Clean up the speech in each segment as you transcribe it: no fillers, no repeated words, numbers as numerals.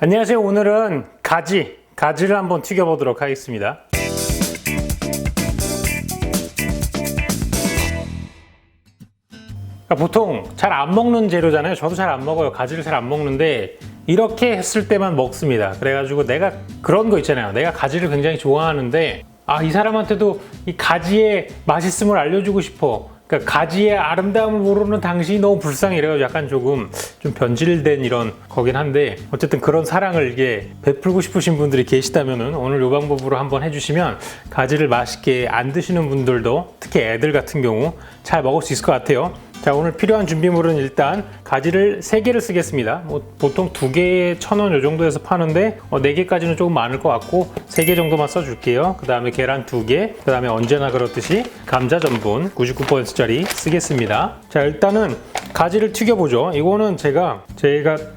안녕하세요. 오늘은 가지를 한번 튀겨보도록 하겠습니다. 보통 잘 안 먹는 재료잖아요. 저도 잘 안 먹어요. 가지를 잘 안 먹는데 이렇게 했을 때만 먹습니다. 그래가지고 내가 그런 거 있잖아요. 내가 가지를 굉장히 좋아하는데 이 사람한테도 이 가지의 맛있음을 알려주고 싶어. 그러니까 가지의 아름다움을 모르는 당신이 너무 불쌍해. 이래가지고 약간 조금 좀 변질된 이런 거긴 한데, 어쨌든 그런 사랑을 이게 베풀고 싶으신 분들이 계시다면은 오늘 이 방법으로 한번 해주시면 가지를 맛있게 안 드시는 분들도, 특히 애들 같은 경우 잘 먹을 수 있을 것 같아요. 자, 오늘 필요한 준비물은 일단 가지를 3개를 쓰겠습니다. 보통 2개에 1,000원 요 정도에서 파는데 4개까지는 조금 많을 것 같고 3개 정도만 써줄게요. 그 다음에 계란 2개, 그 다음에 언제나 그렇듯이 감자 전분 99%짜리 쓰겠습니다. 자, 일단은 가지를 튀겨보죠. 이거는 제가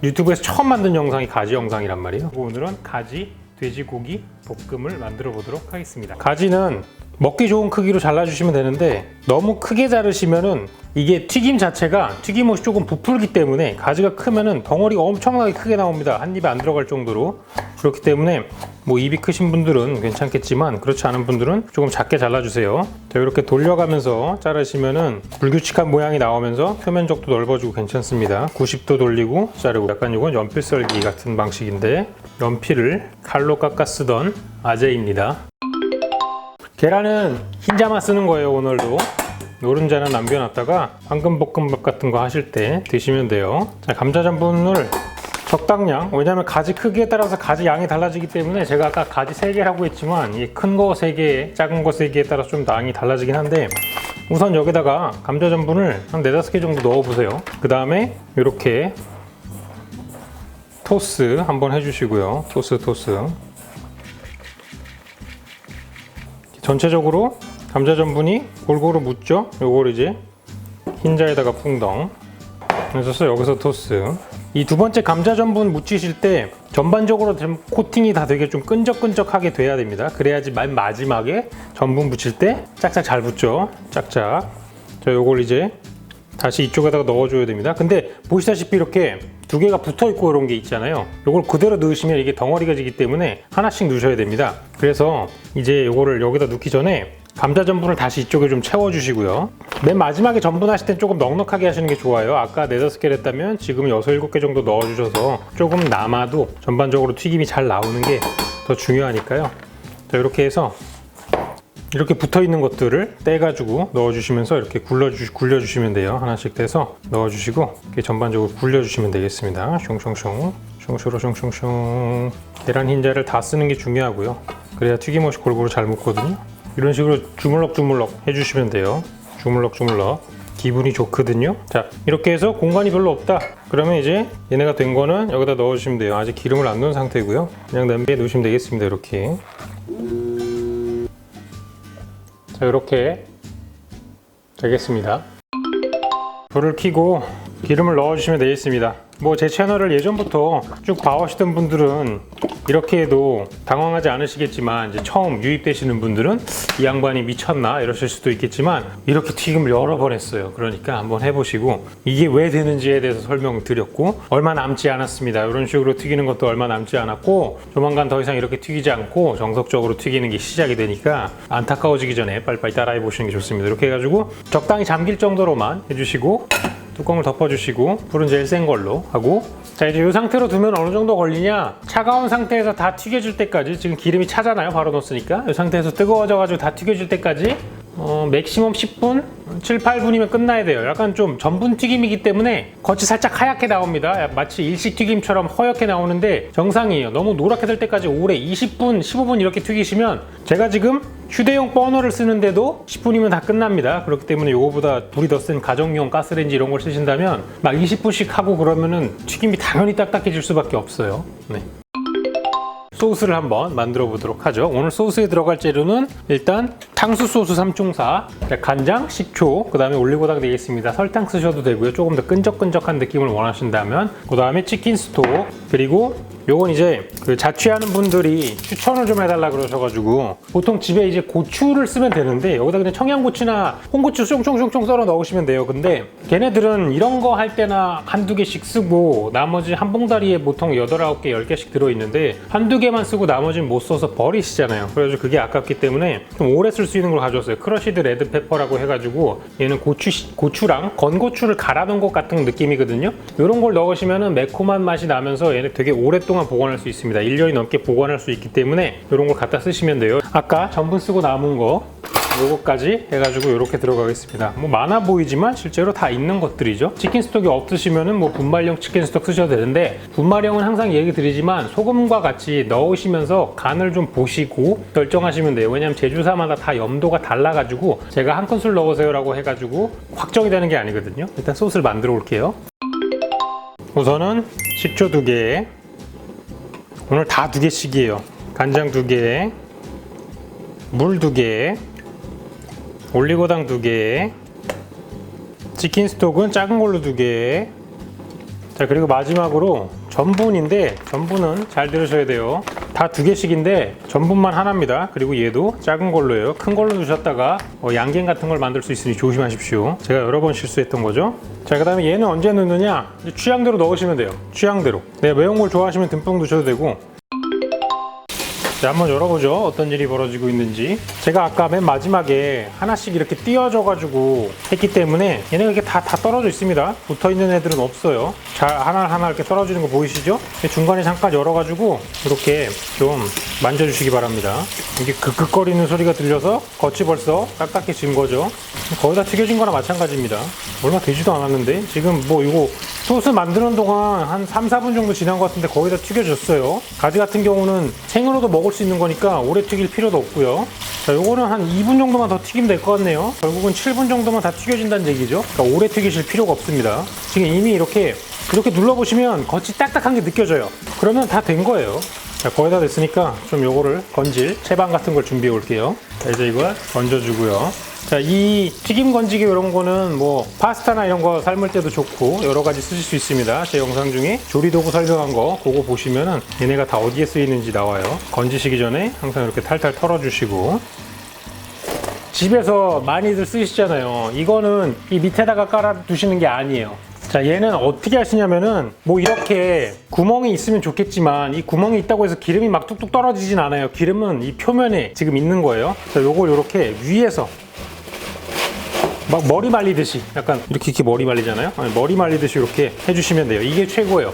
유튜브에서 처음 만든 영상이 가지 영상이란 말이에요. 오늘은 가지 돼지고기 볶음을 만들어 보도록 하겠습니다. 가지는 먹기 좋은 크기로 잘라주시면 되는데 너무 크게 자르시면은 이게 튀김 자체가 튀김옷이 조금 부풀기 때문에, 가지가 크면은 덩어리가 엄청나게 크게 나옵니다. 한 입에 안 들어갈 정도로. 그렇기 때문에 입이 크신 분들은 괜찮겠지만 그렇지 않은 분들은 조금 작게 잘라주세요. 자, 이렇게 돌려가면서 자르시면은 불규칙한 모양이 나오면서 표면적도 넓어지고 괜찮습니다. 90도 돌리고 자르고, 약간 이건 연필 썰기 같은 방식인데 연필을 칼로 깎아 쓰던 아재입니다. 계란은 흰자만 쓰는 거예요. 오늘도 노른자는 남겨놨다가 황금볶음밥 같은 거 하실 때 드시면 돼요. 자, 감자 전분을 적당량, 왜냐면 가지 크기에 따라서 가지 양이 달라지기 때문에, 제가 아까 가지 3개라고 했지만 이 큰 거 3개, 작은 거 3개에 따라서 좀 양이 달라지긴 한데, 우선 여기다가 감자 전분을 한 4-5개 정도 넣어보세요. 그 다음에 이렇게 토스 한번 해주시고요. 토스 전체적으로 감자 전분이 골고루 묻죠. 요걸 이제 흰자에다가 풍덩 해서 여기서 토스. 이 두 번째 감자 전분 묻히실 때 전반적으로 코팅이 다 되게 좀 끈적끈적하게 돼야 됩니다. 그래야지 맨 마지막에 전분 묻힐 때 짝짝 잘 붙죠. 짝짝. 자, 요걸 이제 다시 이쪽에다가 넣어줘야 됩니다. 근데 보시다시피 이렇게 2개가 붙어있고 이런 게 있잖아요. 요걸 그대로 넣으시면 이게 덩어리가 지기 때문에 하나씩 넣으셔야 됩니다. 그래서 이제 요거를 여기다 넣기 전에 감자 전분을 다시 이쪽에 좀 채워주시고요. 맨 마지막에 전분 하실 땐 조금 넉넉하게 하시는 게 좋아요. 아까 4-5개 했다면 지금 6-7개 정도 넣어주셔서 조금 남아도 전반적으로 튀김이 잘 나오는 게 더 중요하니까요. 자, 이렇게 해서 이렇게 붙어있는 것들을 떼가지고 넣어주시면서 이렇게 굴려주시면 돼요. 하나씩 떼서 넣어주시고 이렇게 전반적으로 굴려주시면 되겠습니다. 숑숑숑 숑숑숑숑. 계란 흰자를 다 쓰는 게 중요하고요. 그래야 튀김옷이 골고루 잘 묻거든요. 이런 식으로 주물럭주물럭 해주시면 돼요. 주물럭주물럭 기분이 좋거든요. 자, 이렇게 해서 공간이 별로 없다 그러면 이제 얘네가 된 거는 여기다 넣어주시면 돼요. 아직 기름을 안 넣은 상태고요. 그냥 냄비에 넣으시면 되겠습니다. 이렇게. 자, 이렇게 되겠습니다. 불을 켜고 기름을 넣어주시면 되겠습니다. 제 채널을 예전부터 쭉 봐오시던 분들은 이렇게 해도 당황하지 않으시겠지만, 이제 처음 유입되시는 분들은 이 양반이 미쳤나 이러실 수도 있겠지만, 이렇게 튀김을 여러 번 했어요. 그러니까 한번 해보시고 이게 왜 되는지에 대해서 설명드렸고, 얼마 남지 않았습니다. 이런 식으로 튀기는 것도 얼마 남지 않았고, 조만간 더 이상 이렇게 튀기지 않고 정석적으로 튀기는 게 시작이 되니까 안타까워지기 전에 빨리빨리 따라해 보시는 게 좋습니다. 이렇게 해가지고 적당히 잠길 정도로만 해주시고 뚜껑을 덮어주시고, 불은 제일 센 걸로 하고, 자, 이제 이 상태로 두면 어느 정도 걸리냐, 차가운 상태에서 다 튀겨질 때까지, 지금 기름이 차잖아요. 바로 넣었으니까. 이 상태에서 뜨거워져가지고 다 튀겨질 때까지 맥시멈 10분? 7-8분이면 끝나야 돼요. 약간 좀 전분 튀김이기 때문에 겉이 살짝 하얗게 나옵니다. 마치 일식 튀김처럼 허옇게 나오는데 정상이에요. 너무 노랗게 될 때까지 오래 20분, 15분 이렇게 튀기시면, 제가 지금 휴대용 버너를 쓰는데도 10분이면 다 끝납니다. 그렇기 때문에 이거보다 불이 더 센 가정용 가스레인지 이런 걸 쓰신다면 막 20분씩 하고 그러면은 튀김이 당연히 딱딱해질 수밖에 없어요. 네. 소스를 한번 만들어 보도록 하죠. 오늘 소스에 들어갈 재료는 일단 탕수 소스 3총사, 간장, 식초, 그 다음에 올리고당 되겠습니다. 설탕 쓰셔도 되고요. 조금 더 끈적끈적한 느낌을 원하신다면. 그 다음에 치킨 스톡, 그리고 요건 이제 그 자취하는 분들이 추천을 좀 해달라 그러셔가지고 보통 집에 이제 고추를 쓰면 되는데 여기다 그냥 청양고추나 홍고추 쫑쫑쫑쫑 썰어 넣으시면 돼요. 근데 걔네들은 이런 거 할 때나 한두 개씩 쓰고 나머지 한 봉다리에 보통 8, 9개, 10개씩 들어있는데 한두 개만 쓰고 나머지는 못 써서 버리시잖아요. 그래가지고 그게 아깝기 때문에 좀 오래 쓸 수 있는 걸 가져왔어요. 크러쉬드 레드페퍼라고 해가지고 얘는 고추랑 건고추를 갈아 놓은 것 같은 느낌이거든요. 이런 걸 넣으시면 매콤한 맛이 나면서 얘는 되게 오랫동안 보관할 수 있습니다. 1년이 넘게 보관할 수 있기 때문에 이런 걸 갖다 쓰시면 돼요. 아까 전분 쓰고 남은 거 요거까지 해가지고 이렇게 들어가겠습니다. 뭐 많아 보이지만 실제로 다 있는 것들이죠. 치킨 스톡이 없으시면은 뭐 분말형 치킨 스톡 쓰셔도 되는데 분말형은 항상 얘기 드리지만 소금과 같이 넣으시면서 간을 좀 보시고 결정하시면 돼요. 왜냐면 제주사마다 다 염도가 달라가지고 제가 한 큰술 넣으세요 라고 해가지고 확정이 되는 게 아니거든요. 일단 소스를 만들어 올게요. 우선은 식초 2개, 오늘 다 2개씩이에요. 간장 2개, 물 2개, 올리고당 2개, 치킨 스톡은 작은 걸로 2개. 자, 그리고 마지막으로 전분인데 전분은 잘 들으셔야 돼요. 다 2개씩인데 전분만 하나입니다. 그리고 얘도 작은 걸로예요. 큰 걸로 두셨다가 양갱 같은 걸 만들 수 있으니 조심하십시오. 제가 여러 번 실수했던 거죠. 자, 그 다음에 얘는 언제 넣느냐, 취향대로 넣으시면 돼요. 취향대로. 네, 매운 걸 좋아하시면 듬뿍 넣으셔도 되고. 자, 한번 열어보죠. 어떤 일이 벌어지고 있는지. 제가 아까 맨 마지막에 하나씩 이렇게 띄워져-가지고 했기 때문에 얘네가 이렇게 다 떨어져 있습니다. 붙어있는 애들은 없어요. 잘 하나하나 이렇게 떨어지는 거 보이시죠? 중간에 잠깐 열어가지고 이렇게 좀 만져주시기 바랍니다. 이게 극극거리는 소리가 들려서 겉이 벌써 딱딱해진 거죠. 거의 다 튀겨진 거나 마찬가지입니다. 얼마 되지도 않았는데 지금 뭐 이거 소스 만드는 동안 한 3, 4분 정도 지난 것 같은데 거의 다 튀겨졌어요. 가지 같은 경우는 생으로도 먹을 수 있는 거니까 오래 튀길 필요도 없고요. 자, 요거는 한 2분 정도만 더 튀기면 될 것 같네요. 결국은 7분 정도만 다 튀겨진다는 얘기죠. 그러니까 오래 튀기실 필요가 없습니다. 지금 이미 이렇게 눌러보시면 겉이 딱딱한 게 느껴져요. 그러면 다 된 거예요. 자, 거의 다 됐으니까 좀 요거를 건질 채반 같은 걸 준비해 올게요. 자, 이제 이걸 건져주고요. 자, 이 튀김 건지기 이런 거는 뭐 파스타나 이런 거 삶을 때도 좋고 여러 가지 쓰실 수 있습니다. 제 영상 중에 조리도구 설명한 거 그거 보시면은 얘네가 다 어디에 쓰이는지 나와요. 건지시기 전에 항상 이렇게 탈탈 털어주시고. 집에서 많이들 쓰시잖아요. 이거는 이 밑에다가 깔아 두시는 게 아니에요. 자, 얘는 어떻게 하시냐면은 뭐 이렇게 구멍이 있으면 좋겠지만 이 구멍이 있다고 해서 기름이 막 뚝뚝 떨어지진 않아요. 기름은 이 표면에 지금 있는 거예요. 자, 요걸 이렇게 위에서 막 머리 말리듯이 약간 이렇게 머리 말리잖아요. 머리 말리듯이 이렇게 해주시면 돼요. 이게 최고예요.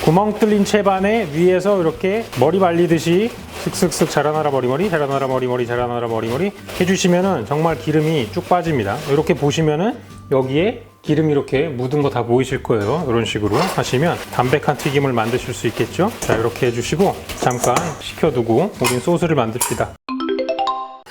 구멍 뚫린 채반에 위에서 이렇게 머리 말리듯이 슥슥슥 자라나라 머리머리, 자라나라 머리머리, 자라나라 머리머리 해주시면은 정말 기름이 쭉 빠집니다. 이렇게 보시면은 여기에 기름이 이렇게 묻은 거 다 보이실 거예요. 이런 식으로 하시면 담백한 튀김을 만드실 수 있겠죠. 자, 이렇게 해주시고 잠깐 식혀두고 우린 소스를 만듭시다.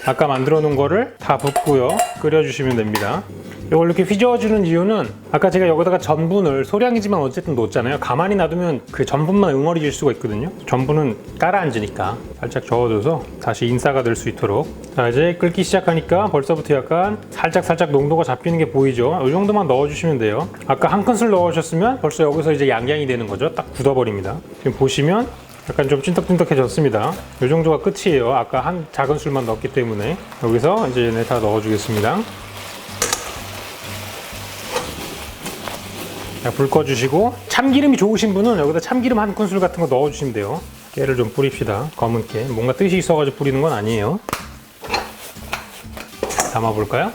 아까 만들어 놓은 거를 다 붓고요. 끓여주시면 됩니다. 이걸 이렇게 휘저어주는 이유는 아까 제가 여기다가 전분을 소량이지만 어쨌든 넣었잖아요. 가만히 놔두면 그 전분만 응어리질 수가 있거든요. 전분은 가라앉으니까 살짝 저어줘서 다시 인싸가 될 수 있도록. 자, 이제 끓기 시작하니까 벌써부터 약간 살짝 농도가 잡히는 게 보이죠. 이 정도만 넣어주시면 돼요. 아까 한 큰술 넣으셨으면 벌써 여기서 이제 양양이 되는 거죠. 딱 굳어버립니다. 지금 보시면 약간 좀 찐득찐득해졌습니다. 이 정도가 끝이에요. 아까 한 작은 술만 넣었기 때문에. 여기서 이제 얘네 다 넣어주겠습니다. 자, 불 꺼주시고 참기름이 좋으신 분은 여기다 참기름 한 큰술 같은 거 넣어주시면 돼요. 깨를 좀 뿌립시다. 검은 깨. 뭔가 뜻이 있어가지고 뿌리는 건 아니에요. 담아볼까요?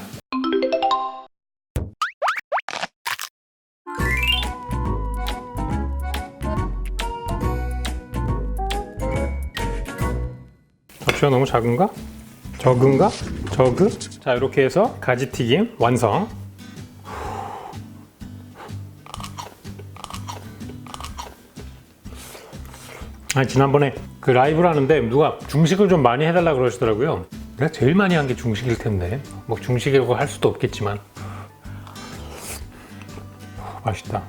접시가 너무 작은가? 적은가? 저그? 자, 이렇게 해서 가지튀김 완성. 아니, 지난번에 그 라이브를 하는데 누가 중식을 좀 많이 해달라 그러시더라고요. 내가 제일 많이 한 게 중식일 텐데 뭐 중식이라고 할 수도 없겠지만 맛있다.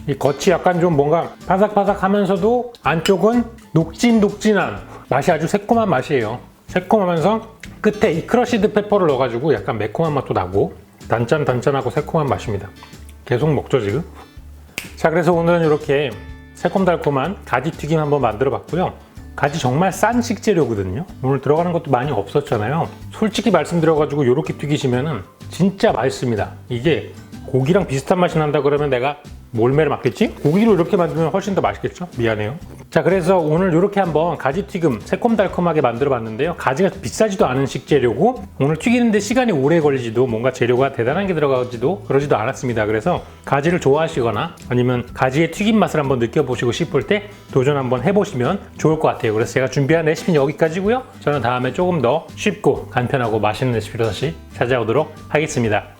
이 겉이 약간 좀 뭔가 바삭바삭하면서도 안쪽은 녹진한 맛이 아주 새콤한 맛이에요. 새콤하면서 끝에 이 크러쉬드 페퍼를 넣어가지고 약간 매콤한 맛도 나고 단짠단짠하고 새콤한 맛입니다. 계속 먹죠 지금. 자, 그래서 오늘은 이렇게 새콤달콤한 가지튀김 한번 만들어 봤고요. 가지 정말 싼 식재료거든요. 오늘 들어가는 것도 많이 없었잖아요. 솔직히 말씀드려가지고 이렇게 튀기시면은 진짜 맛있습니다. 이게 고기랑 비슷한 맛이 난다 그러면 내가 몰매를 맞겠지? 고기로 이렇게 만들면 훨씬 더 맛있겠죠? 미안해요. 자, 그래서 오늘 이렇게 한번 가지튀김 새콤달콤하게 만들어 봤는데요. 가지가 비싸지도 않은 식재료고 오늘 튀기는데 시간이 오래 걸리지도 뭔가 재료가 대단한 게 들어가지도 그러지도 않았습니다. 그래서 가지를 좋아하시거나 아니면 가지의 튀김 맛을 한번 느껴보시고 싶을 때 도전 한번 해보시면 좋을 것 같아요. 그래서 제가 준비한 레시피는 여기까지고요. 저는 다음에 조금 더 쉽고 간편하고 맛있는 레시피로 다시 찾아오도록 하겠습니다.